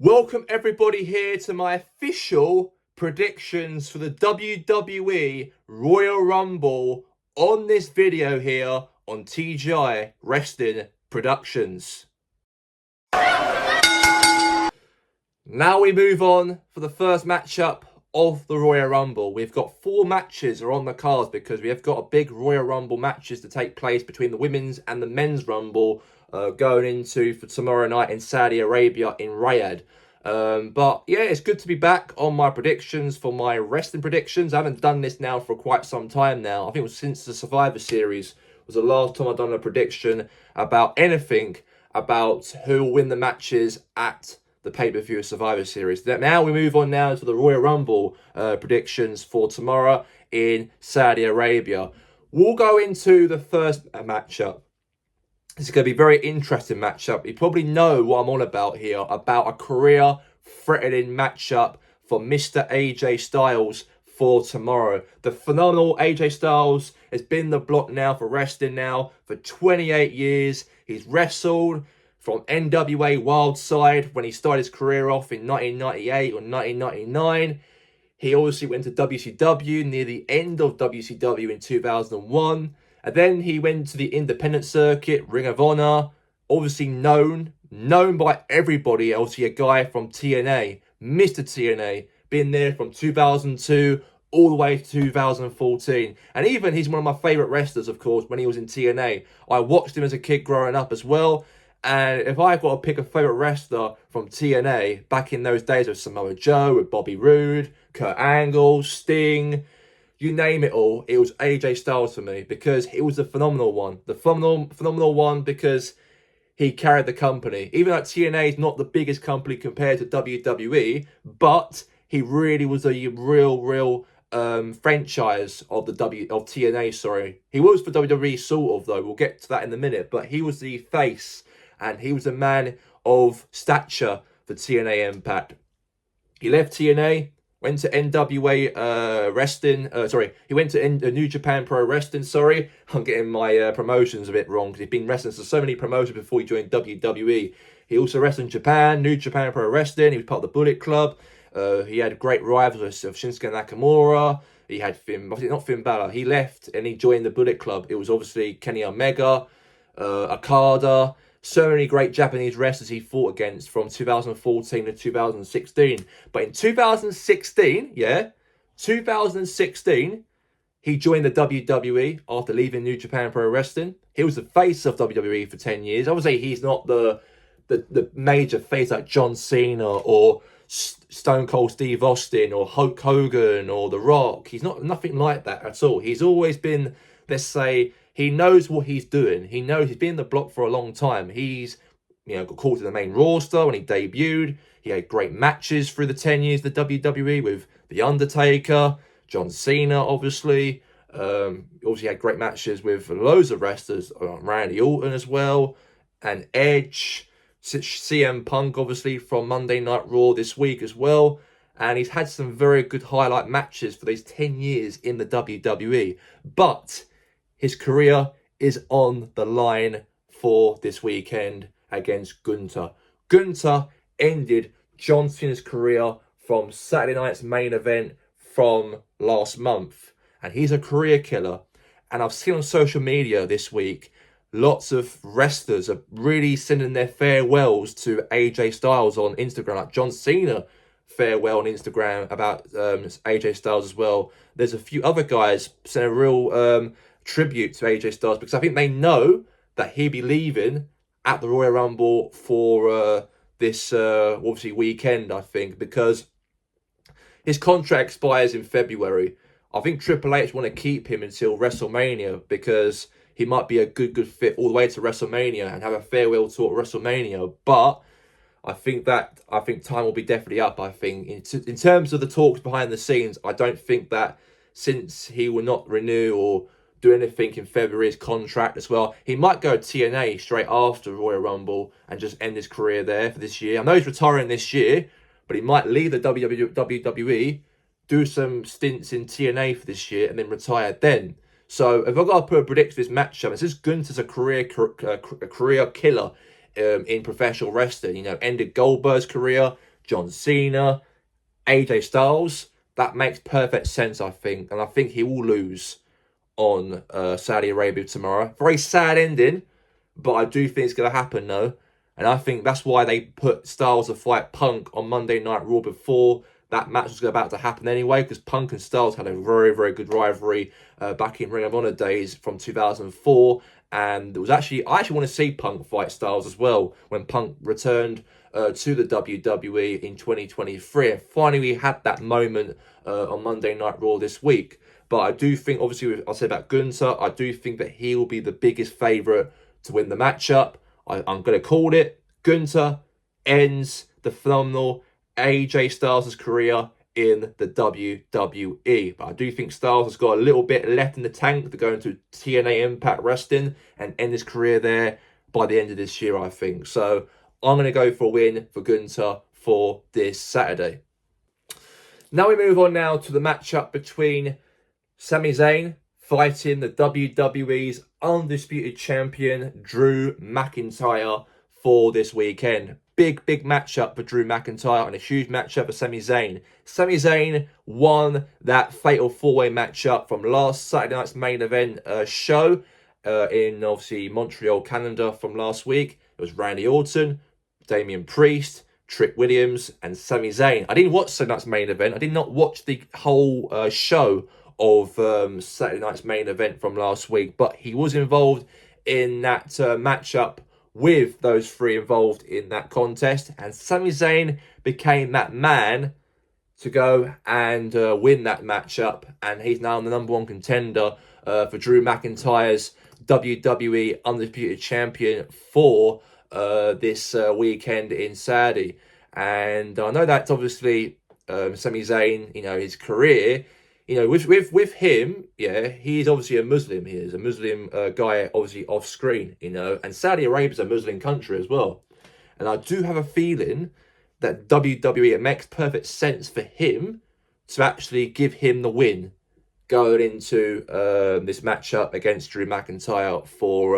Welcome everybody here to my official predictions for the WWE Royal Rumble on this video here on TGI Wrestling Productions. Now we move on for the first matchup of the Royal Rumble. We've got 4 matches are on the cards because we have got a big Royal Rumble matches to take place between the women's and the men's Rumble going into for tomorrow night in Saudi Arabia in Riyadh. But yeah, it's good to be back on my predictions for my wrestling predictions. I haven't done this now for quite some time now. I think it was since the Survivor Series was the last time I've done a prediction about anything about who will win the matches at the pay-per-view Survivor Series. Now we move on now to the Royal Rumble predictions for tomorrow in Saudi Arabia. We'll go into the first matchup. This is going to be a very interesting matchup. You probably know what I'm on about here, about a career-threatening matchup for Mr. AJ Styles for tomorrow. The phenomenal AJ Styles has been the block now for wrestling now for 28 years. He's wrestled from NWA Wildside when he started his career off in 1998 or 1999. He obviously went to WCW near the end of WCW in 2001. And then he went to the independent circuit, Ring of Honor, obviously known by everybody, obviously a guy from TNA, Mr. TNA, been there from 2002 all the way to 2014. And even he's one of my favourite wrestlers, of course, when he was in TNA. I watched him as a kid growing up as well. And if I've got to pick a favourite wrestler from TNA, back in those days with Samoa Joe, with Bobby Roode, Kurt Angle, Sting, you name it all, it was AJ Styles for me because he was the phenomenal one. The phenomenal one because he carried the company. Even though TNA is not the biggest company compared to WWE, but he really was a real franchise of TNA, sorry. He was for WWE sort of though, we'll get to that in a minute, but he was the face and he was a man of stature for TNA Impact. He left TNA, went to NWA Wrestling. He went to New Japan Pro Wrestling. Sorry, I'm getting my promotions a bit wrong because he's been wrestling for so many promotions before he joined WWE. He also wrestled in Japan, New Japan Pro Wrestling. He was part of the Bullet Club. He had great rivals of Shinsuke Nakamura. He had not Finn Balor. He left and he joined the Bullet Club. It was obviously Kenny Omega, Okada. So many great Japanese wrestlers he fought against from 2014 to 2016. But in 2016, he joined the WWE after leaving New Japan Pro Wrestling. He was the face of WWE for 10 years. Obviously, he's not the major face like John Cena or Stone Cold Steve Austin or Hulk Hogan or The Rock. He's nothing like that at all. He's always been, let's say, he knows what he's doing. He knows he's been in the block for a long time. He's, got called to the main roster when he debuted. He had great matches through the 10 years of the WWE with The Undertaker, John Cena, obviously. Obviously had great matches with loads of wrestlers, Randy Orton as well, and Edge, CM Punk, obviously, from Monday Night Raw this week as well. And he's had some very good highlight matches for these 10 years in the WWE. But his career is on the line for this weekend against Gunther. Gunther ended John Cena's career from Saturday night's main event from last month. And he's a career killer. And I've seen on social media this week, lots of wrestlers are really sending their farewells to AJ Styles on Instagram. Like John Cena farewell on Instagram about AJ Styles as well. There's a few other guys sending a real tribute to AJ Styles because I think they know that he'll be leaving at the Royal Rumble for this obviously weekend, I think, because his contract expires in February. I think Triple H want to keep him until WrestleMania because he might be a good fit all the way to WrestleMania and have a farewell tour at WrestleMania. But I think time will be definitely up. I think in terms of the talks behind the scenes, I don't think that since he will not renew or do anything in February's contract as well, he might go TNA straight after Royal Rumble and just end his career there for this year. I know he's retiring this year, but he might leave the WWE, do some stints in TNA for this year, and then retire then. So if I've got to put a prediction for this matchup, it's just Gunther's a career killer in professional wrestling. Ended Goldberg's career, John Cena, AJ Styles. That makes perfect sense, I think. And I think he will lose on Saudi Arabia tomorrow. Very sad ending, but I do think it's going to happen, though. And I think that's why they put Styles to fight Punk on Monday Night Raw before that match was about to happen anyway, because Punk and Styles had a very, very good rivalry back in Ring of Honor days from 2004. And it was actually, I actually want to see Punk fight Styles as well when Punk returned to the WWE in 2023. And finally, we had that moment on Monday Night Raw this week. But I do think, obviously, I'll say about Gunther, I do think that he will be the biggest favourite to win the matchup. I'm going to call it. Gunther ends the phenomenal AJ Styles' career in the WWE. But I do think Styles has got a little bit left in the tank to go into TNA Impact Wrestling and end his career there by the end of this year, I think. So I'm going to go for a win for Gunther for this Saturday. Now we move on now to the matchup between Sami Zayn fighting the WWE's undisputed champion, Drew McIntyre, for this weekend. Big matchup for Drew McIntyre and a huge matchup for Sami Zayn. Sami Zayn won that fatal four-way matchup from last Saturday night's main event show in, obviously, Montreal, Canada from last week. It was Randy Orton, Damian Priest, Trick Williams, and Sami Zayn. I didn't watch Saturday night's main event. I did not watch the whole show of Saturday night's main event from last week, but he was involved in that matchup with those three involved in that contest, and Sami Zayn became that man to go and win that matchup, and he's now the number one contender for Drew McIntyre's WWE Undisputed Champion for this weekend in Saudi. And I know that's obviously Sami Zayn, his career, with him, he's obviously a Muslim. He is a Muslim guy, obviously off screen, and Saudi Arabia is a Muslim country as well. And I do have a feeling that WWE, it makes perfect sense for him to actually give him the win going into this matchup against Drew McIntyre for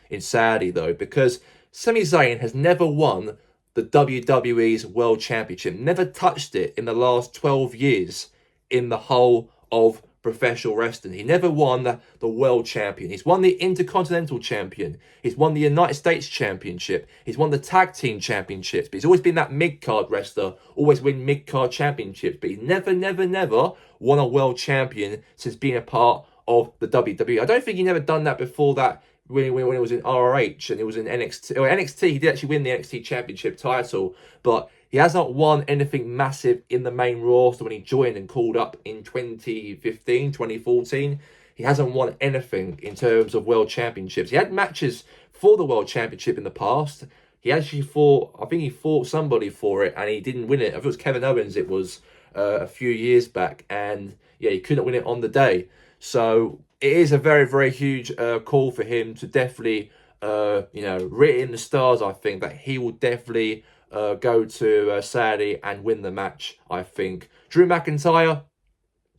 in Saudi, though, because Sami Zayn has never won the WWE's World Championship, never touched it in the last 12 years. In the whole of professional wrestling, he never won the world champion. He's won the Intercontinental Champion. He's won the United States Championship. He's won the Tag Team Championships. But he's always been that mid-card wrestler, always win mid-card championships. But he's never won a world champion since being a part of the WWE. I don't think he never done that before that when it was in ROH and it was in NXT. Or NXT, he did actually win the NXT Championship title, but he has not won anything massive in the main roster when he joined and called up in 2015, 2014. He hasn't won anything in terms of world championships. He had matches for the world championship in the past. He actually fought somebody for it and he didn't win it. I think it was Kevin Owens, it was a few years back. And he couldn't win it on the day. So it is a very, very huge call for him to definitely, written in the stars, I think, that he will definitely go to Saudi and win the match, I think. Drew McIntyre,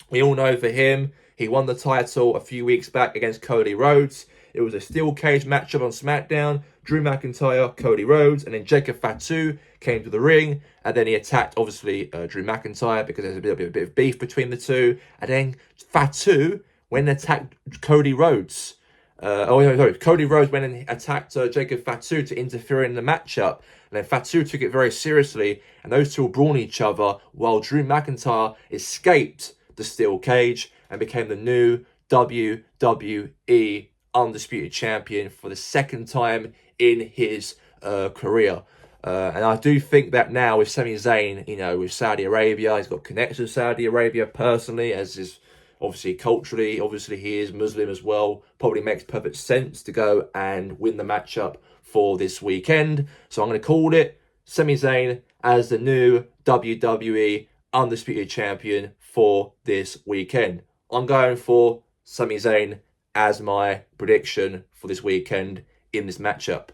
we all know for him, he won the title a few weeks back against Cody Rhodes. It was a steel cage matchup on SmackDown. Drew McIntyre, Cody Rhodes, and then Jacob Fatu came to the ring. And then he attacked, obviously, Drew McIntyre because there's a bit of beef between the two. And then Fatu went and attacked Cody Rhodes. Cody Rhodes went and attacked Jacob Fatu to interfere in the matchup. And then Fatu took it very seriously, and those two were brawling each other while Drew McIntyre escaped the steel cage and became the new WWE Undisputed Champion for the second time in his career. And I do think that now with Sami Zayn, with Saudi Arabia, he's got connections with Saudi Arabia personally, as is obviously culturally, obviously he is Muslim as well. Probably makes perfect sense to go and win the matchup for this weekend. So I'm going to call it Sami Zayn as the new WWE Undisputed Champion for this weekend. I'm going for Sami Zayn as my prediction for this weekend in this matchup.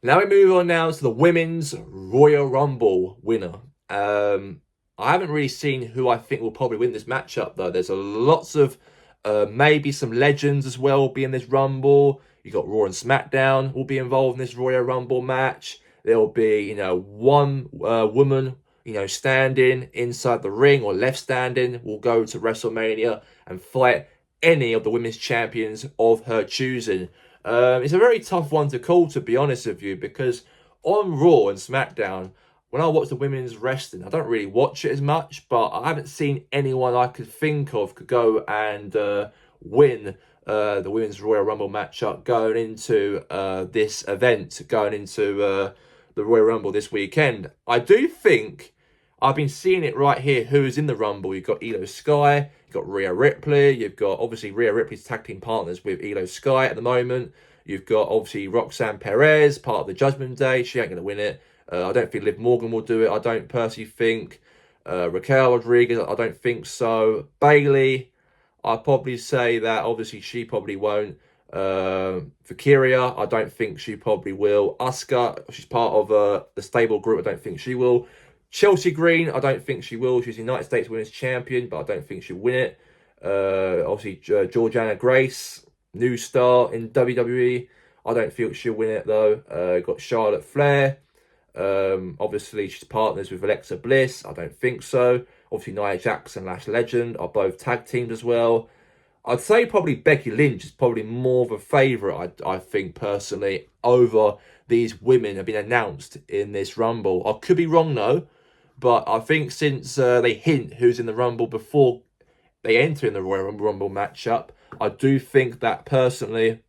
Now we move on now to the Women's Royal Rumble winner. I haven't really seen who I think will probably win this matchup, though. There's lots of maybe some legends as well will be in this Rumble. You got Raw and SmackDown will be involved in this Royal Rumble match. There'll be, one woman standing inside the ring or left standing, will go to WrestleMania and fight any of the women's champions of her choosing. It's a very tough one to call, to be honest with you, because on Raw and SmackDown, when I watch the women's wrestling, I don't really watch it as much, but I haven't seen anyone I could think of could go and win the Women's Royal Rumble matchup going into this event, going into the Royal Rumble this weekend. I do think I've been seeing it right here. Who's in the Rumble? You've got Io Sky, you've got Rhea Ripley, you've got obviously Rhea Ripley's tag team partners with Io Sky at the moment. You've got obviously Roxanne Perez, part of the Judgment Day. She ain't going to win it. I don't think Liv Morgan will do it. I don't personally think. Raquel Rodriguez, I don't think so. Bayley, I'd probably say that obviously she probably won't. Valkyria, I don't think she probably will. Asuka, she's part of the stable group. I don't think she will. Chelsea Green, I don't think she will. She's United States Women's Champion, but I don't think she'll win it. Obviously, Georgiana Grace, new star in WWE. I don't feel she'll win it though. Got Charlotte Flair. Obviously, she's partners with Alexa Bliss. I don't think so. Obviously, Nia Jax and Lash Legend are both tag teams as well. I'd say probably Becky Lynch is probably more of a favourite, I think, personally, over these women have been announced in this Rumble. I could be wrong, though, but I think since they hint who's in the Rumble before they enter in the Royal Rumble matchup, I do think that, personally,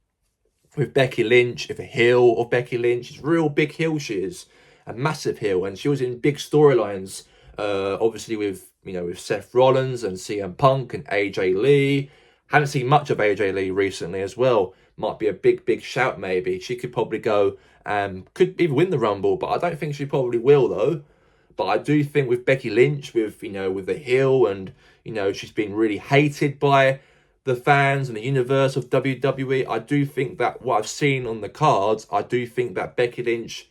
with Becky Lynch, if a heel of Becky Lynch, she's a real big heel, she is. A massive heel, and she was in big storylines, obviously with Seth Rollins and CM Punk and AJ Lee. Haven't seen much of AJ Lee recently as well. Might be a big shout maybe. She could probably go and could even win the Rumble, but I don't think she probably will though. But I do think with Becky Lynch, with the heel, and she's been really hated by the fans and the universe of WWE. I do think that what I've seen on the cards, I do think that Becky Lynch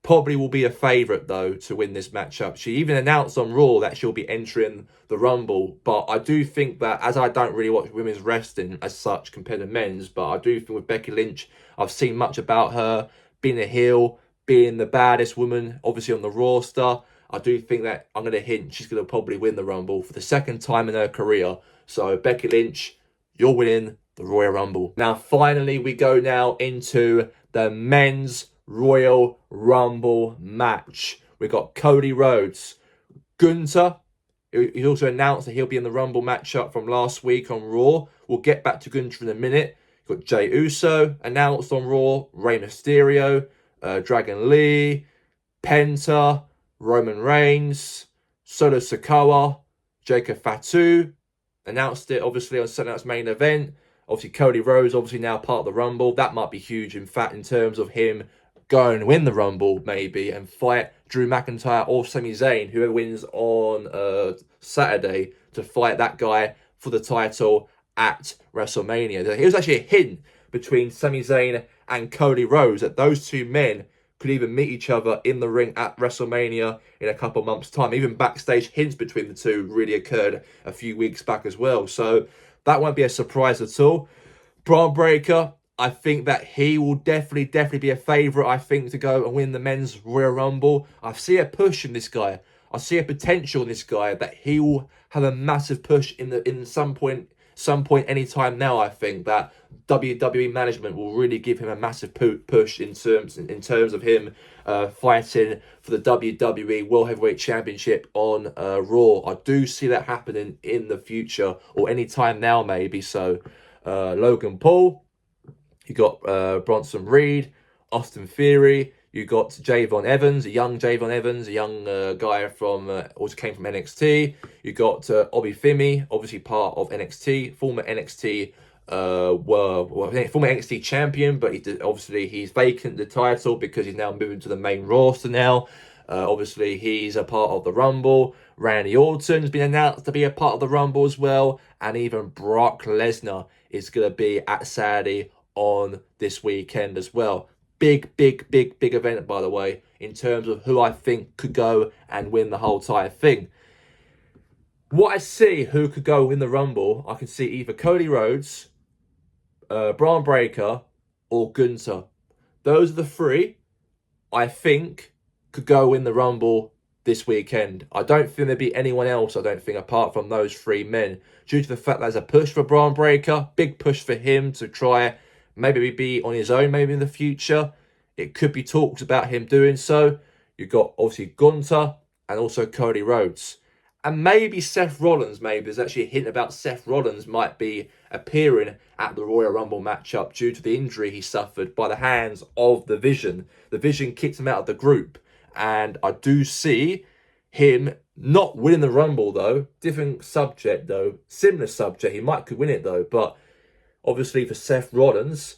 probably will be a favourite, though, to win this matchup. She even announced on Raw that she'll be entering the Rumble. But I do think that, as I don't really watch women's wrestling as such compared to men's, but I do think with Becky Lynch, I've seen much about her being a heel, being the baddest woman, obviously on the roster. I do think that I'm going to hint she's going to probably win the Rumble for the second time in her career. So, Becky Lynch, you're winning the Royal Rumble. Now, finally, we go now into the men's Royal Rumble match. We got Cody Rhodes, Gunther. He also announced that he'll be in the Rumble matchup from last week on Raw. We'll get back to Gunther in a minute. You've got Jey Uso announced on Raw, Rey Mysterio, Dragon Lee, Penta, Roman Reigns, Solo Sikoa, Jacob Fatu announced it obviously on Sunday Night's Main Event. Obviously Cody Rhodes obviously now part of the Rumble. That might be huge in fact in terms of him go and win the Rumble, maybe, and fight Drew McIntyre or Sami Zayn, whoever wins on Saturday, to fight that guy for the title at WrestleMania. There was actually a hint between Sami Zayn and Cody Rhodes that those two men could even meet each other in the ring at WrestleMania in a couple months' time. Even backstage hints between the two really occurred a few weeks back as well. So that won't be a surprise at all. Braun Breaker, I think that he will definitely be a favourite, I think, to go and win the men's Royal Rumble. I see a push in this guy. I see a potential in this guy that he will have a massive push in some point anytime now. I think that WWE management will really give him a massive push in terms of him fighting for the WWE World Heavyweight Championship on Raw. I do see that happening in the future or anytime now maybe. So Logan Paul. You got Bronson Reed, Austin Theory. You got Javon Evans, a young Javon Evans, a young guy from also came from NXT. You got Obi Fimi, obviously part of NXT, former NXT former NXT champion, but he's vacant the title because he's now moving to the main roster now. Obviously, he's a part of the Rumble. Randy Orton's been announced to be a part of the Rumble as well, and even Brock Lesnar is going to be at Saudi on this weekend as well. Big event, by the way, in terms of who I think could go and win the whole entire thing. What I see who could go win the Rumble, I can see either Cody Rhodes, Braun Breaker, or Gunther. Those are the three I think could go win the Rumble this weekend. I don't think there'd be anyone else, I don't think, apart from those three men, due to the fact that there's a push for Bron Breakker, big push for him to try maybe be on his own maybe in the future. It could be talks about him doing so. You've got obviously Gunther and also Cody Rhodes. And maybe Seth Rollins, maybe there's actually a hint about Seth Rollins might be appearing at the Royal Rumble matchup due to the injury he suffered by the hands of the Vision. The Vision kicked him out of the group. And I do see him not winning the Rumble though. Different subject though. Similar subject. He could win it though. But obviously for Seth Rollins,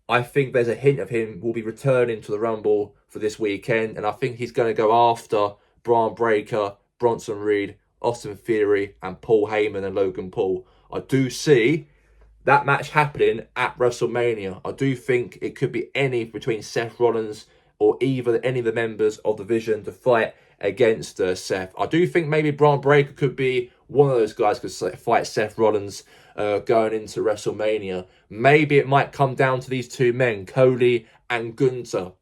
I think there's a hint of him will be returning to the Rumble for this weekend. And I think he's going to go after Bron Breakker, Bronson Reed, Austin Theory, and Paul Heyman and Logan Paul. I do see that match happening at WrestleMania. I do think it could be any between Seth Rollins or either any of the members of the Vision to fight against Seth. I do think maybe Bron Breakker could be one of those guys could fight Seth Rollins going into WrestleMania. Maybe it might come down to these two men, Cody and Gunther.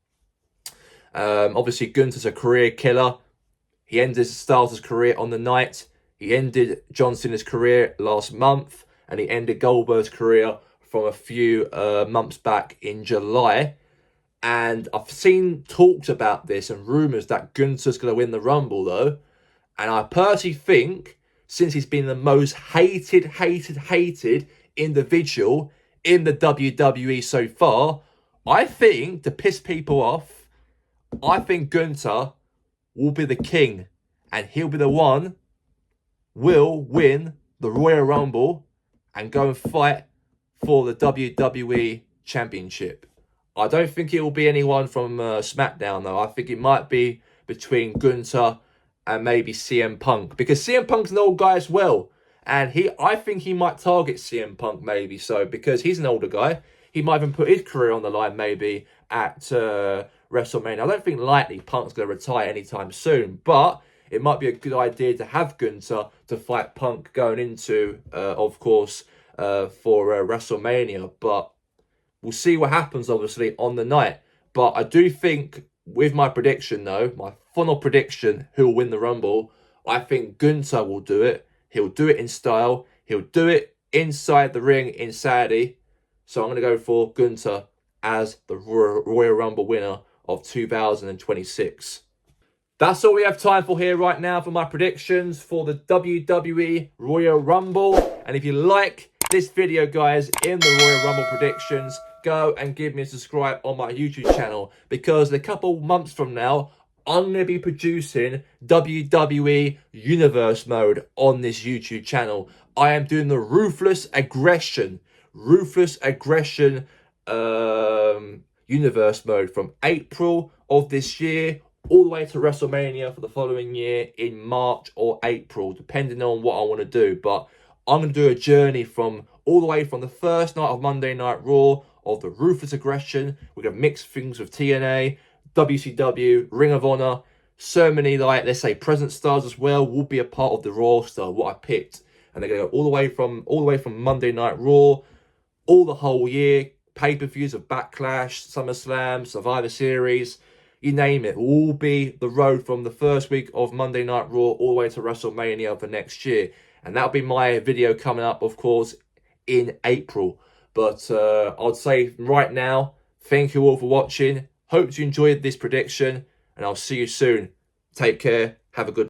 Obviously, Gunther's a career killer. He ended Styles' career on the night. He ended John Cena's career last month. And he ended Goldberg's career from a few months back in July. And I've seen talks about this and rumours that Gunther's going to win the Rumble, though. And I personally think, since he's been the most hated individual in the WWE so far, I think, to piss people off, I think Gunther will be the king. And he'll be the one will win the Royal Rumble and go and fight for the WWE Championship. I don't think it will be anyone from SmackDown, though. I think it might be between Gunther and maybe CM Punk. Because CM Punk's an old guy as well. And I think he might target CM Punk maybe so. Because he's an older guy. He might even put his career on the line maybe at WrestleMania. I don't think likely Punk's going to retire anytime soon. But it might be a good idea to have Gunther to fight Punk going into, of course, for WrestleMania. But we'll see what happens, obviously, on the night. But I do think, with my prediction, though, my final prediction, who will win the Rumble, I think Gunther will do it. He'll do it in style. He'll do it inside the ring in Saudi. So I'm going to go for Gunther as the Royal Rumble winner of 2026. That's all we have time for here right now for my predictions for the WWE Royal Rumble. And if you like this video, guys, in the Royal Rumble predictions, go and give me a subscribe on my YouTube channel, because in a couple months from now, I'm going to be producing WWE Universe Mode on this YouTube channel. I am doing the Ruthless Aggression Universe Mode from April of this year all the way to WrestleMania for the following year in March or April, depending on what I want to do. But I'm going to do a journey from all the way from the first night of Monday Night Raw of the Ruthless Aggression. We're going to mix things with TNA, WCW, Ring of Honor. So many, like, let's say, present stars as well will be a part of the Raw star, what I picked. And they're going to go all the way from Monday Night Raw, all the whole year, pay-per-views of Backlash, SummerSlam, Survivor Series, you name it, will all be the road from the first week of Monday Night Raw all the way to WrestleMania for next year. And that'll be my video coming up, of course, in April. But I'd say right now, thank you all for watching. Hope you enjoyed this prediction, and I'll see you soon. Take care. Have a good